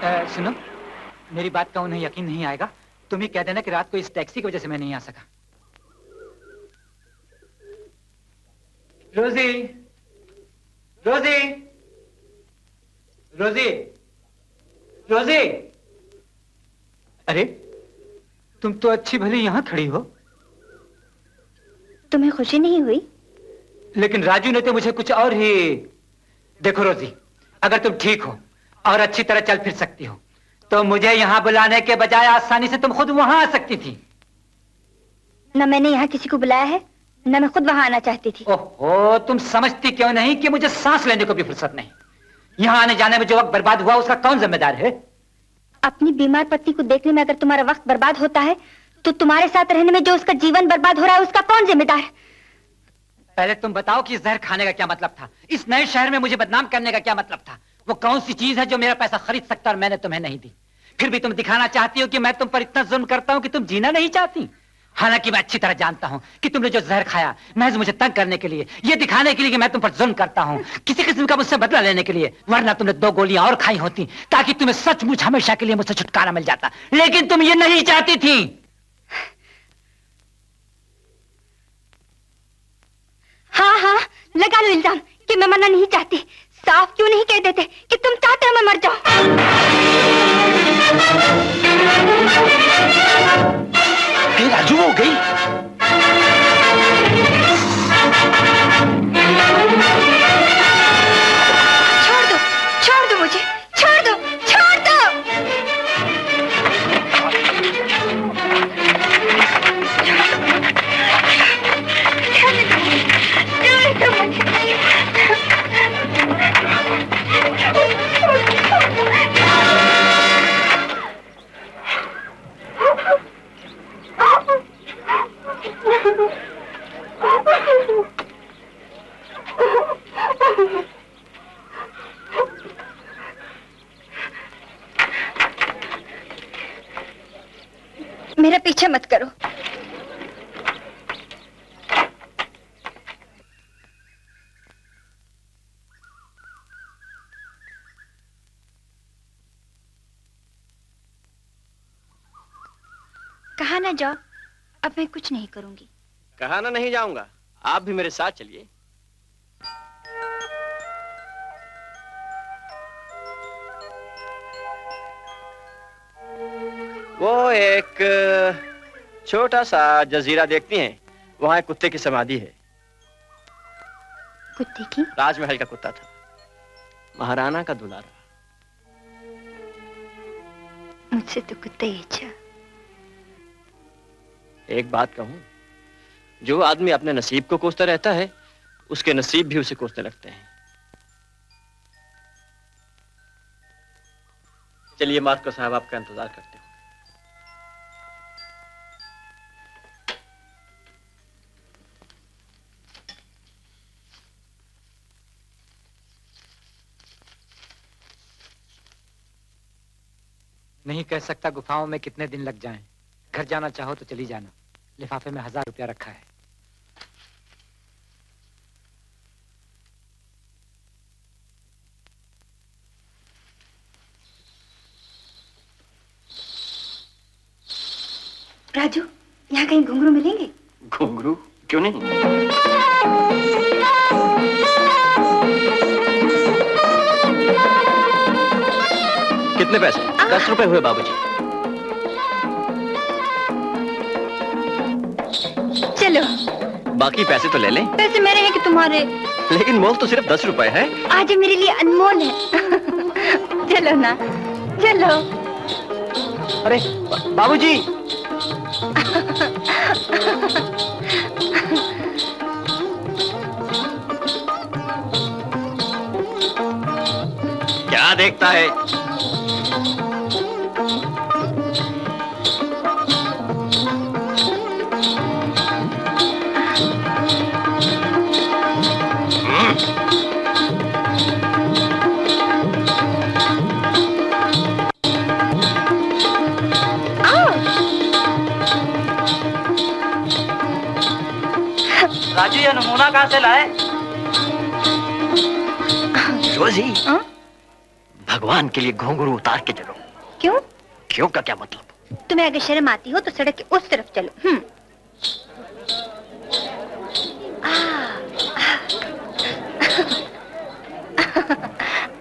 सुनो, मेरी बात का उन्हें यकीन नहीं आएगा। तुम ही कह देना कि रात को इस टैक्सी की वजह से मैं नहीं आ सका। रोजी, रोजी, रोजी, रोजी। अरे, तुम तो अच्छी भली यहाँ खड़ी हो। तुम्हें खुशी नहीं हुई? लेकिन राजू ने तो मुझे कुछ और ही। देखो रोजी, अगर तुम ठीक हो और अच्छी तरह चल फिर सकती हो तो मुझे यहाँ बुलाने के बजाय आसानी से तुम खुद वहां आ सकती थी। न मैंने यहाँ किसी को बुलाया है, न मैं खुद वहां आना चाहती थी। ओहो, तुम समझती क्यों नहीं कि मुझे सांस लेने को भी फुर्सत नहीं। यहाँ आने जाने में जो वक्त बर्बाद हुआ उसका कौन जिम्मेदार है? अपनी बीमार पत्नी को देखने में अगर तुम्हारा वक्त बर्बाद होता है तो तुम्हारे साथ रहने में जो उसका जीवन बर्बाद हो रहा है उसका कौन जिम्मेदार है? पहले तुम बताओ कि जहर खाने का क्या मतलब था? इस नए शहर में मुझे बदनाम करने का क्या मतलब था? वो कौन सी चीज है जो मेरा पैसा खरीद सकता और मैंने तुम्हें नहीं दी? फिर भी तुम दिखाना चाहती हो कि मैं तुम पर इतना जुल्म करता हूं कि तुम जीना नहीं चाहती। हालांकि मैं अच्छी तरह जानता हूं कि तुमने जो जहर खाया महज मुझे तंग करने के लिए, ये दिखाने के लिए कि मैं तुम पर जुल्म करता हूं, किसी किस्म का मुझसे बदला लेने के लिए। वरना तुमने 2 गोलियां और खाई होती ताकि तुम्हें सचमुच हमेशा के लिए मुझसे छुटकारा मिल जाता। लेकिन तुम ये नहीं चाहती थी। हाँ हाँ, लगा लो इल्जाम कि मैं मरना नहीं चाहती। साफ क्यों नहीं कह देते कि तुम चाहते हो मैं मर जाऊं? राजू हो गई। छोड़ दो मुझे, छोड़ दो, छोड़ दो। मेरा पीछे मत करो। कहा ना जाओ, अब मैं कुछ नहीं करूंगी। कहा ना नहीं जाऊंगा, आप भी मेरे साथ चलिए। वो एक छोटा सा जजीरा देखती हैं, वहां एक कुत्ते की समाधि है। कुत्ते की? राजमहल का कुत्ता था, महाराणा का दुलारा। मुझसे तो कुत्ते ही अच्छा। एक बात कहूं, जो आदमी अपने नसीब को कोसता रहता है उसके नसीब भी उसे कोसने लगते हैं। चलिए मास्टर साहब, आपका इंतजार करते हैं। नहीं कह सकता गुफाओं में कितने दिन लग जाएं। घर जाना चाहो तो चली जाना, लिफाफे में 1000 रुपया रखा है। राजू, यहाँ कहीं घुंघरू मिलेंगे? घुंघरू? क्यों नहीं। कितने पैसे? 10 रुपए हुए बाबूजी। चलो। बाकी पैसे तो ले लें। पैसे मेरे हैं कि तुम्हारे? लेकिन मोल तो सिर्फ 10 रुपए है। आज मेरे लिए अनमोल है। चलो ना, चलो। अरे बाबूजी। क्या देखता है? राजू, ये नमूना कहाँ से लाए? रोजी, भगवान के लिए घुंघरू उतार के चलो। क्यों? क्यों का क्या मतलब? तुम्हें अगर शर्म आती हो तो सड़क के उस तरफ चलो।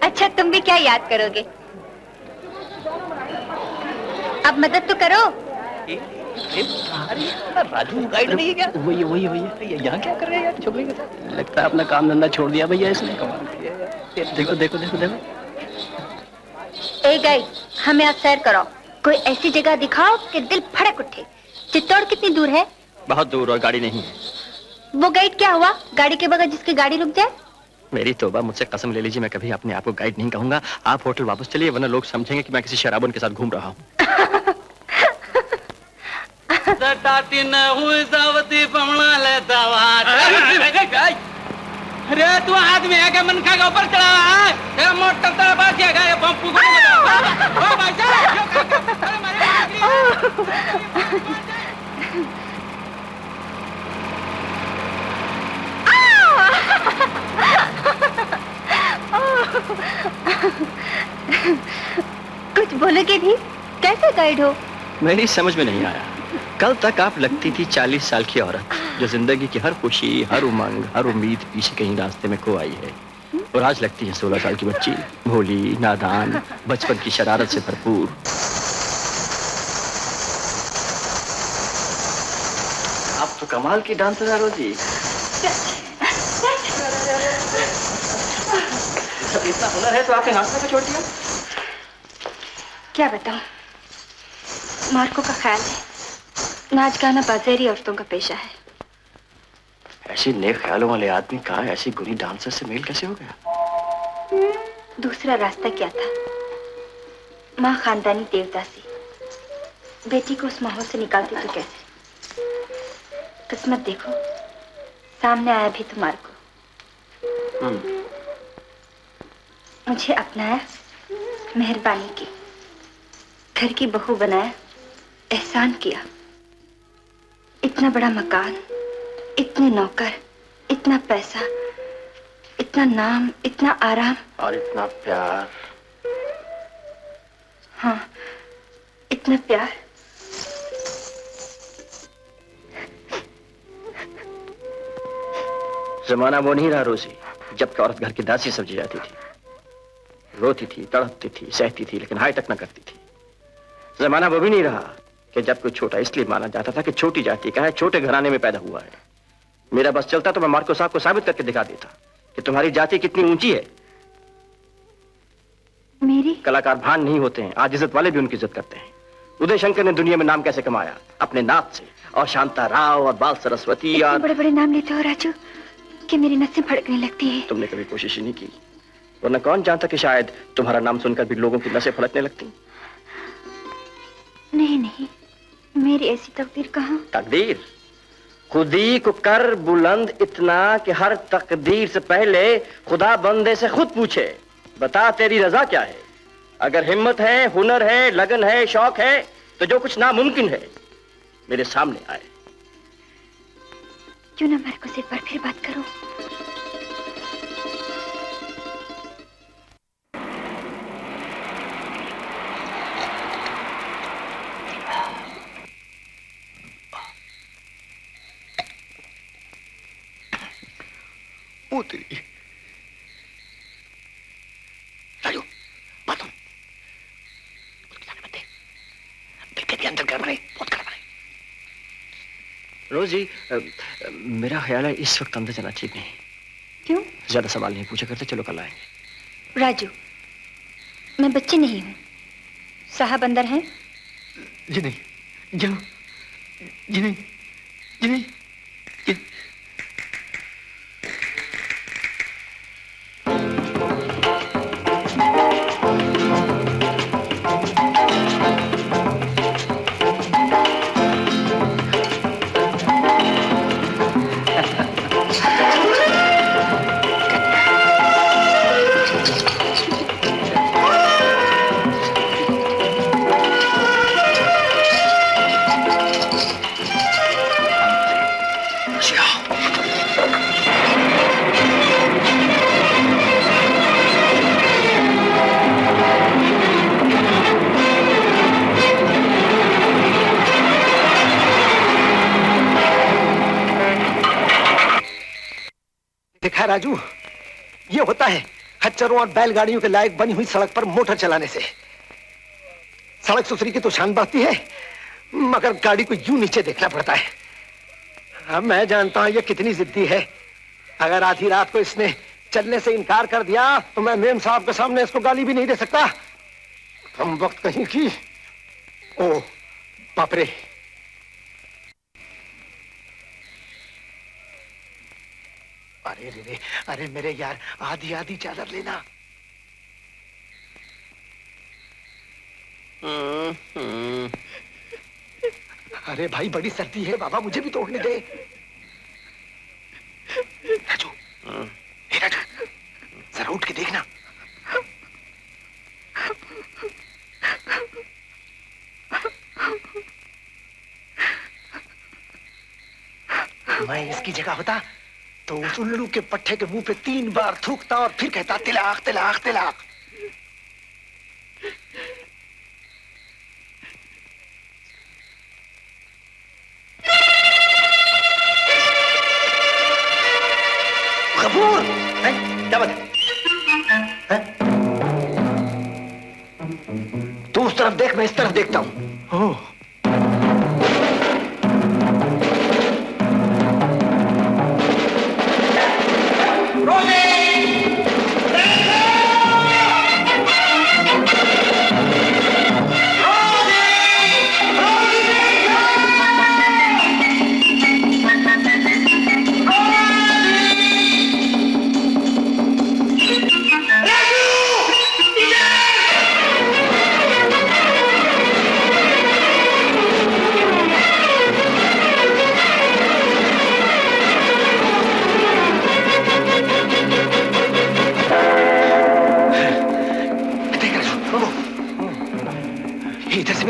अच्छा, तुम भी क्या याद करोगे? अब मदद तो करो। राजू गाइड नहीं है क्या? वही यहाँ क्या कर रहे हैं यार छोकरी के साथ? लगता है अपना काम धंधा छोड़ दिया भैया इसने। कमाल किया यार। देखो देखो देखो देखो। ए गाइड, हमें आप सैर कराओ। कोई ऐसी जगह दिखाओ कि दिल फड़क उठे। चित्तौड़ कितनी दूर है? बहुत दूर और गाड़ी नहीं है। वो गाइड क्या हुआ? गाड़ी के बगैर जिसकी गाड़ी रुक जाए? मेरी तौबा, मुझसे कसम ले लीजिए, मैं कभी अपने आप को गाइड नहीं कहूंगा। आप होटल वापस चलिए, वरना लोग समझेंगे कि मैं किसी शराबन के साथ घूम रहा हूँ। अरे तू आदमी है क्या? मनखा के ऊपर चढ़ा है? तेरा मोटर तेरा बात क्या है? पंपू को ओ भाई कुछ बोलोगे भी? कैसे गाइड हो? मेरी समझ में नहीं आया। कल तक आप लगती थी 40 साल की औरत, जो जिंदगी की हर खुशी, हर उमंग, हर उम्मीद पीछे कहीं रास्ते में खो आई है। और आज लगती है 16 साल की बच्ची, भोली, नादान, बचपन की शरारत से भरपूर। आप तो कमाल की डांसर है रोजी। इतना हुनर है तो आपने नाचना क्यों छोड़ दिया? क्या बताऊं, मार्को का ख्याल है नाच गाना बाज़ारी औरतों का पेशा है। ऐसी नेक ख्यालों वाले आदमी का ऐसी गुनी डांसर से मेल कैसे हो गया? दूसरा रास्ता क्या था? माँ खानदानी देवदासी, बेटी को उस माहौल से निकालती तो कैसे? किस्मत देखो, सामने आया भी तो मार्को। मुझे अपनाया, मेहरबानी की, घर की बहू बनाया, एहसान किया। इतना बड़ा मकान, इतने नौकर, इतना पैसा, इतना नाम, इतना आराम और इतना प्यार। हाँ, इतना प्यार। जमाना वो नहीं रहा रोजी, जबकि औरत घर की दासी समझी जाती थी। रोती थी, तड़पती थी, सहती थी, लेकिन हाय तक न करती थी। जमाना वो भी नहीं रहा कि जब कोई छोटा इसलिए माना जाता था कि छोटी जाति का है, छोटे घराने में पैदा हुआ है। मेरा बस चलता तो मैं मार्को साहब को साबित करके दिखा देता कि तुम्हारी जाति कितनी ऊंची है। मेरी कलाकार भान नहीं होते हैं, आज इज्जत वाले भी उनकी इज्जत करते हैं। उदय शंकर ने दुनिया में नाम कैसे कमाया? अपने नाच से। और शांता राव और बाल सरस्वती और बड़े बड़े नाम लेते हो राजू कि मेरी नसें फड़कने लगती है। तुमने कभी कोशिश ही नहीं की, वरना कौन जानता कि शायद तुम्हारा नाम सुनकर भी लोगों की नसें फड़कने लगती। नहीं नहीं, मेरी ऐसी तकदीर कहाँ। तकदीर खुदी को कर बुलंद इतना कि हर तकदीर से पहले खुदा बंदे से खुद पूछे, बता तेरी रजा क्या है? अगर हिम्मत है, हुनर है, लगन है, शौक है, तो जो कुछ नामुमकिन है मेरे सामने आए। क्यों ना मार्को से एक बार फिर बात करो। राजू, बात सुन। उसके सामने मत दे। दिल के अंदर गर्म रहे, बहुत गर्म रहे। रोजी, मेरा ख्याल है इस वक्त अंदर जाना ठीक नहीं। क्यों? ज्यादा सवाल नहीं पूछा करते, चलो कल आएंगे। राजू, मैं बच्ची नहीं हूँ। साहब अंदर हैं? जी नहीं, जाओ। जी नहीं, जी नहीं, जी। राजू, ये होता है खच्चरों और बैलगाड़ियों के लायक बनी हुई सड़क पर मोटर चलाने से। सड़क सुथरी की तो शान बढ़ती है, मगर गाड़ी को यूं नीचे देखना पड़ता है। अब मैं जानता हूं ये कितनी जिद्दी है। अगर आधी रात को इसने चलने से इनकार कर दिया तो मैं मेम साहब के सामने इसको गाली भी नहीं दे सकता। हम वक्त कहीं की। ओ बाप रे, अरे रे रे, अरे मेरे यार, आधी आधी चादर लेना। अरे भाई बड़ी सर्दी है बाबा, मुझे भी तोड़ने दे। राजू, राजू, जरा उठ के देखना। मैं इसकी जगह होता तो उस उल्लू के पट्टे के मुंह पे 3 बार थूकता और फिर कहता तिलाक तिलाक तिलाक। गफूर, क्या बात है? तू उस तरफ देख, मैं इस तरफ देखता हूं।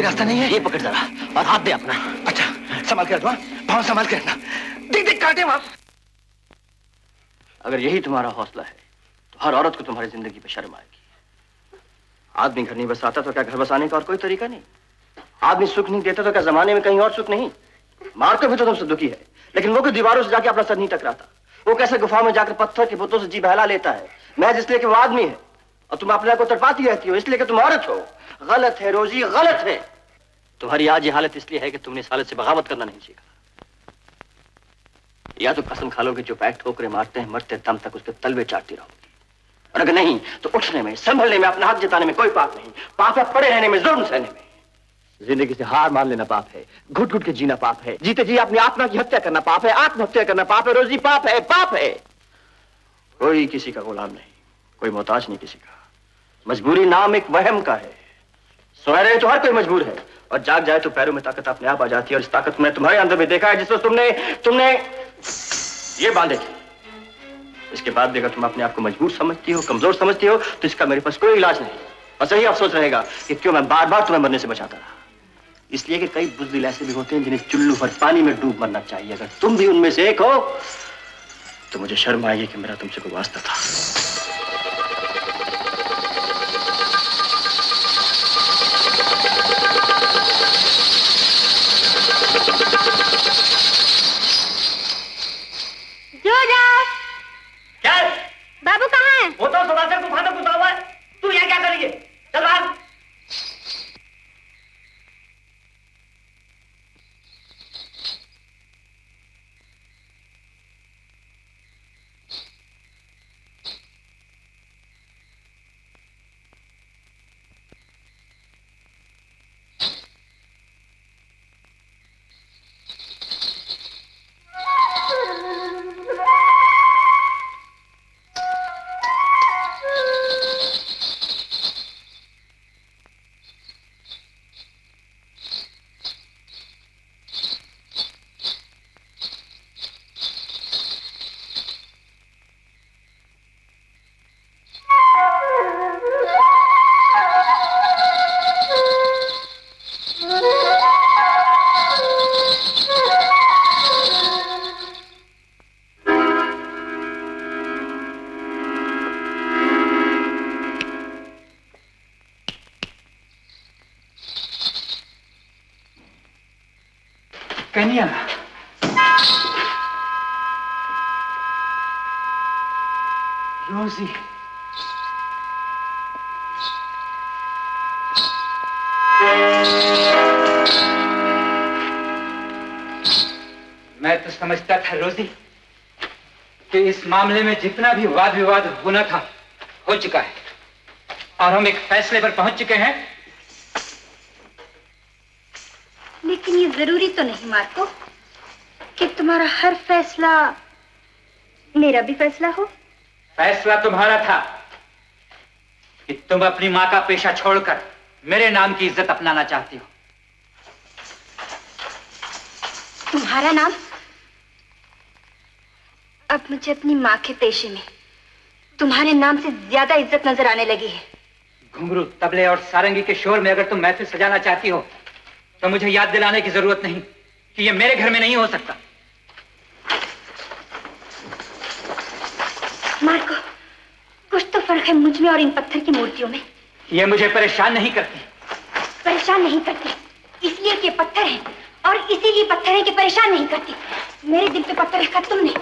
रास्ता नहीं है, ये पकड़ जरा और हाथ दे अपना। अच्छा, संभाल के रखना, पाँव संभाल के रखना। देख देख काटे वहां। अगर यही तुम्हारा हौसला है तो हर औरत को तुम्हारी जिंदगी पे शर्म आएगी। आदमी घर नहीं बसाता तो क्या घर बसाने का और कोई तरीका नहीं? आदमी सुख नहीं देता तो क्या जमाने में कहीं और सुख नहीं? मारते भी तो तुमसे दुखी है, लेकिन वो कोई दीवारों से जाके अपना सर नहीं टकराता। वो कैसे गुफाओं में जाकर पत्थर के बुतों से जी बहला लेता है, मैं इसलिए कि वो आदमी है, और तुम अपने को तड़पाती रहती हो इसलिए कि तुम औरत हो। गलत है रोजी, गलत है। तुम्हारी आज ये हालत इसलिए है कि तुमने इस हालत से बगावत करना नहीं सीखा। या तो कसम खा लो कि जो पैक ठोकरे मारते हैं मरते दम तक उसके तलवे चाटती रहोगी, और अगर नहीं तो उठने में, संभलने में, अपना हक जताने में कोई पाप नहीं। पाप है पड़े रहने में, जुल्म सहने में। जिंदगी से हार मान लेना पाप है, घुट घुट के जीना पाप है, जीते जी अपनी आत्मा की हत्या करना पाप है, आत्महत्या करना पाप है, रोजी पाप है, पाप है। कोई किसी का गुलाम नहीं, कोई मोहताज नहीं किसी का। मजबूरी नाम एक वहम का है। सोया रहे तो हर कोई मजबूर है, और जाग जाए तो पैरों में ताकत अपने आप आ जाती है। और इस ताकत में तुम्हारे अंदर भी देखा है, जिसमें तुमने ये बांधे थे। इसके बाद देखा तुम अपने आप को मजबूर समझती हो, कमजोर समझती हो, तो इसका मेरे पास कोई इलाज नहीं। बस यही अफसोस रहेगा कि क्यों मैं बार बार तुम्हें मरने से बचाता रहा। इसलिए कि कई बुज़दिल ऐसे भी होते हैं जिन्हें चुल्लू भर पानी में डूब मरना चाहिए। अगर तुम भी उनमें से एक हो तो मुझे शर्म आएगी कि मेरा तुमसे कोई वास्ता था। क्या है? बाबू कहाँ है? वो तो सुबह गुफा में घुसा हुआ है। तू यहाँ क्या कर रही है? चल भाग। रोजी, मैं तो समझता था रोजी कि इस मामले में जितना भी वाद विवाद होना था हो चुका है और हम एक फैसले पर पहुंच चुके हैं। लेकिन ये जरूरी तो नहीं मार्को कि तुम्हारा हर फैसला मेरा भी फैसला हो। फैसला तुम्हारा था कि तुम अपनी मां का पेशा छोड़कर मेरे नाम की इज्जत अपनाना चाहती हो। तुम्हारा नाम? अब मुझे अपनी माँ के पेशे में तुम्हारे नाम से ज्यादा इज्जत नजर आने लगी है। घुंघरू, तबले और सारंगी के शोर में अगर तुम महफिल सजाना चाहती हो तो मुझे याद दिलाने की जरूरत नहीं कि यह मेरे घर में नहीं हो सकता। मार्को, कुछ तो फर्क है मुझ में और इन पत्थर की मूर्तियों में। ये मुझे परेशान नहीं करती। परेशान नहीं करती इसलिए कि पत्थर है और इसीलिए पत्थर है कि परेशान नहीं करती। मेरे दिल पे पत्थर रखा तुमने।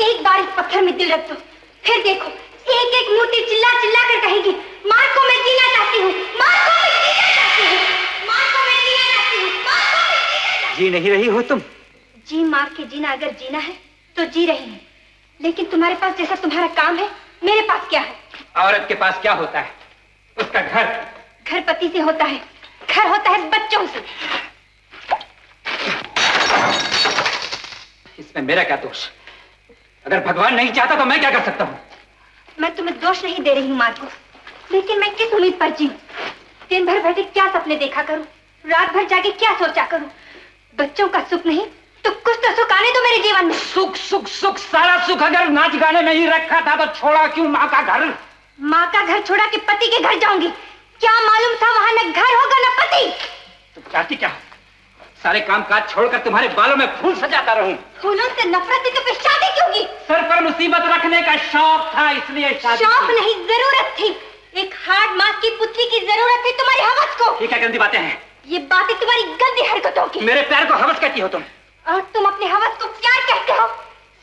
एक बार इस पत्थर में दिल रख दो, फिर देखो एक एक मूर्ति चिल्ला चिल्ला कर कहेगी, मार्को मैं जीना चाहती हूँ, मार्को मैं जीना चाहती हूँ, मार्को मैं जीना चाहती हूँ, मार्को मैं जीना चाहती हूँ। जी नहीं रही हो तुम? जी मार के जीना अगर जीना है तो जी रही हूँ, लेकिन तुम्हारे पास जैसा तुम्हारा काम है मेरे पास क्या है? औरत के पास क्या होता है? उसका घर। घर पति से होता है, घर होता है बच्चों से। इसमें मेरा क्या दोष? अगर भगवान नहीं चाहता तो मैं क्या कर सकता हूँ? मैं तुम्हें दोष नहीं दे रही हूँ मार्को, लेकिन मैं किस उम्मीद पर जीऊं? दिन भर बैठे क्या सपने देखा करूं, रात भर जाके क्या सोचा करूं? बच्चों का सुख नहीं तो कुछ तो सुख आने दो मेरे जीवन में। सुख सुख सुख, सारा सुख अगर नाच गाने में ही रखा था तो छोड़ा क्यों माँ का घर? माँ का घर छोड़ा के पति के घर जाऊंगी? क्या मालूम था वहां न घर होगा न पति। तुम चाहती क्या? सारे काम काज छोड़कर तुम्हारे बालों में फूल सजाता रहूं? फूलों से नफरत थी तो फिर शादी क्यों की? सर पर मुसीबत रखने का शौक था इसलिए शादी। शौक नहीं, जरूरत थी। एक हार्ड मास की पुत्री की जरूरत थी तुम्हारी हवस को। ये क्या गंदी बातें हैं? ये बातें तुम्हारी गंदी हरकतों की। मेरे प्यार को हवस कहती हो तुम? और तुम अपने हवस को प्यार कहते हो?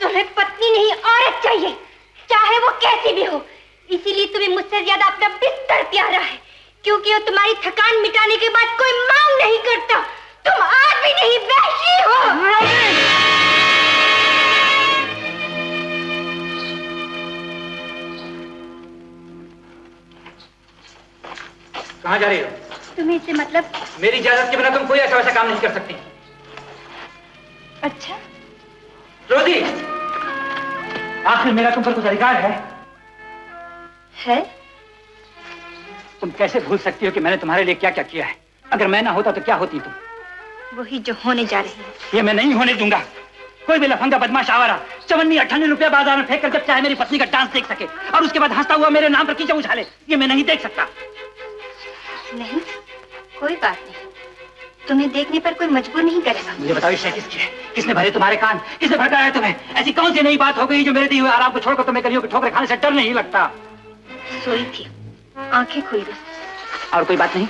तुम्हें पत्नी नहीं औरत चाहिए, चाहे वो कैसी भी हो। इसीलिए तुम्हें मुझसे ज्यादा अपना बिस्तर प्यारा है, क्योंकि वो तुम्हारी थकान मिटाने के बाद कोई मांग नहीं करता। तुम आदमी नहीं वैश्य हो। कहाँ जा रही हो? तुम्हें इससे मतलब? मेरी इजाजत के बिना तुम कोई ऐसा वैसा काम नहीं कर सकती। अच्छा रोजी, आखिर मेरा तुम पर कुछ अधिकार है? है? तुम कैसे भूल सकती हो कि मैंने तुम्हारे लिए क्या क्या किया है? अगर मैं ना होता तो क्या होती तुम? वही जो होने जा रही है। ये मैं नहीं होने दूंगा। कोई भी लफंगा बदमाश आवारा चवन्नी 98 रुपया बाजार में फेंक कर जब चाहे मेरी पत्नी का डांस देख सके और उसके बाद हंसता हुआ मेरे नाम पर कीचड़ उछाले, ये मैं नहीं देख सकता। नहीं, कोई बात नहीं, तुम्हें देखने पर कोई मजबूर नहीं करेगा। मुझे बताओ ये किसकी है? किसने भरे तुम्हारे कान? किसने भड़काया तुम्हें? ऐसी कौन सी नई बात हो गई जो मेरे दिए हुए आराम को छोड़कर तुम्हें कलियों की ठोकर खाने से डर नहीं लगता? सोई थी, आंखें खुली बस। और कोई बात नहीं?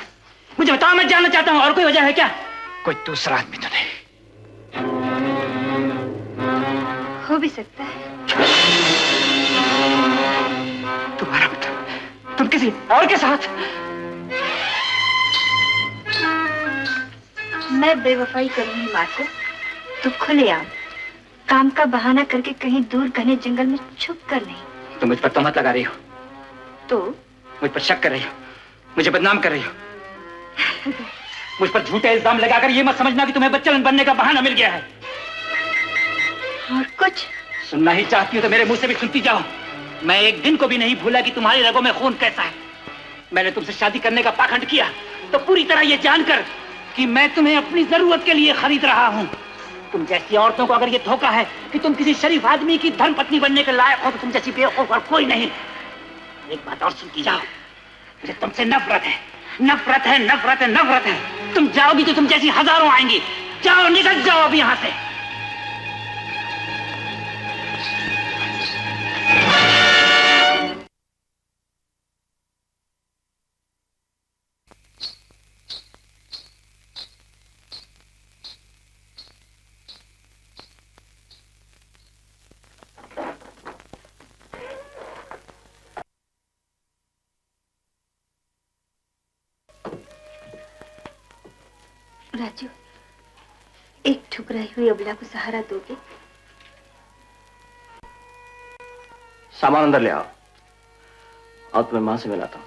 मुझे बताओ, मैं जानना चाहता हूँ। और कोई वजह है क्या? कोई दूसरा आदमी तो नहीं? हो भी सकता है। तुम्हारा मतलब तुम किसी और के साथ? मैं बेवफाई करूंगी मार्को तो खुलेआम, काम का बहाना करके कहीं दूर घने जंगल में छुप कर नहीं। तुम मुझ पर तोहमत लगा रही हो? तो मुझ पर शक कर रही हो, मुझे बदनाम कर रही हो। मुझ पर झूठे इल्जाम लगाकर ये मत समझना कि तुम्हें बच्चन बनने का बहाना मिल गया है। और कुछ सुनना ही चाहती हो तो मेरे मुंह से भी सुनती जाओ। मैं एक दिन को भी नहीं भूला कि तुम्हारी रगों में खून कैसा है। मैंने तुमसे शादी करने का पाखंड किया तो पूरी तरह ये जानकर कि मैं तुम्हें अपनी जरूरत के लिए खरीद रहा हूं। तुम जैसी औरतों को अगर ये धोखा है कि तुम किसी शरीफ आदमी की धर्मपत्नी बनने के लायक हो तो तुम जैसी बेवकूफ और कोई नहीं। एक बात और सुनती जाओ, मुझे तुमसे नफरत है, नफरत है, नफरत है, नफरत है। तुम जाओगी तो तुम जैसी हजारों आएंगी। जाओ, निकल जाओ अभी यहां से। राजू, एक ठुकराई हुई अबला को सहारा दोगे? सामान अंदर ले आओ और तुम्हें माँ से मिलाता हूँ।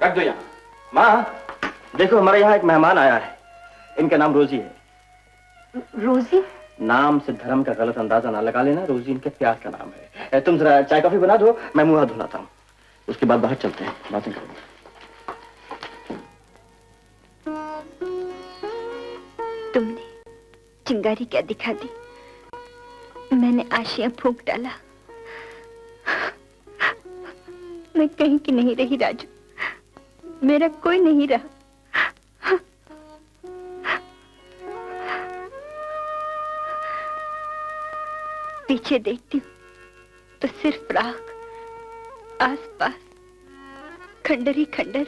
रख दो यहाँ। माँ, देखो हमारे यहाँ एक मेहमान आया है। इनका नाम रोजी है। रोजी? नाम से धर्म का गलत अंदाजा ना लगा लेना। रोजी इनके प्यार का नाम है। तुम जरा चाय कॉफी बना दो, मैं मुंह हाथ धुलाता हूँ। उसके बाद बाहर चलते हैं, बातें करेंगे। तुमने चिंगारी क्या दिखा दी? मैंने आशियां फूंक डाला। मैं कहीं की नहीं रही राजू, मेरा कोई नहीं रहा। पीछे देखती हूँ तो सिर्फ राख, आसपास खंडर ही खंडर,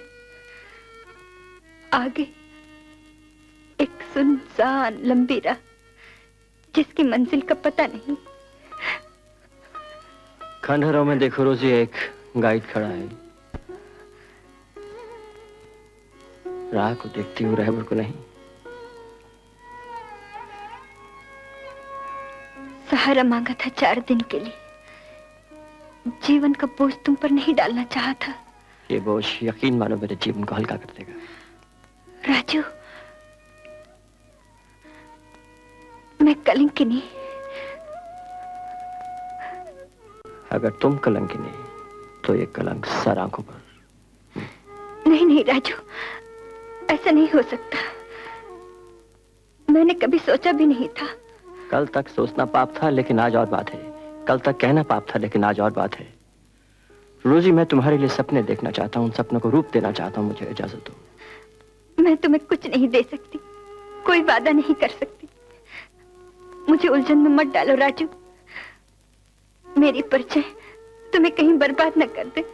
आगे एक सुनसान लंबी राह जिसकी मंजिल का पता नहीं। खंडहरों में देखो रोजी, एक गाइड खड़ा है। राह को देखती हूँ, रहबर को नहीं। सहारा मांगा था 4 दिन के लिए, जीवन का बोझ तुम पर नहीं डालना चाहा था। ये बोझ यकीन मानो मेरे जीवन को हल्का कर देगा। राजू, मैं कलंकिनी। अगर तुम कलंकिनी तो ये कलंक सर आंखों पर। नहीं नहीं राजू, ऐसा नहीं हो सकता। मैंने कभी सोचा भी नहीं था। कल तक सोचना पाप था, लेकिन आज और बात है। कल तक कहना पाप था, लेकिन आज और बात है। रोजी, मैं तुम्हारे लिए सपने देखना चाहता हूँ, उन सपनों को रूप देना चाहता हूँ। मुझे इजाजत दो। मैं तुम्हें कुछ नहीं दे सकती, कोई वादा नहीं कर सकती। मुझे उलझन में मत डालो राजू। मेरी परिचय तुम्हें कहीं बर्बाद न कर दे।